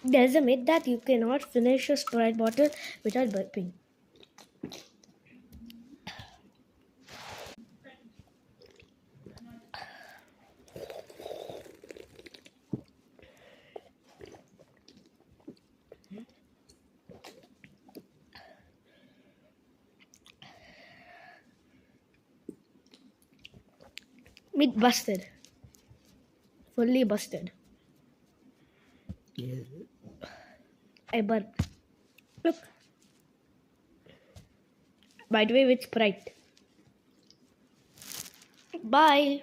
There's a myth that you cannot finish a Sprite bottle without burping. Myth busted. Fully busted. I burped. Look. By the way, with Sprite. Bye.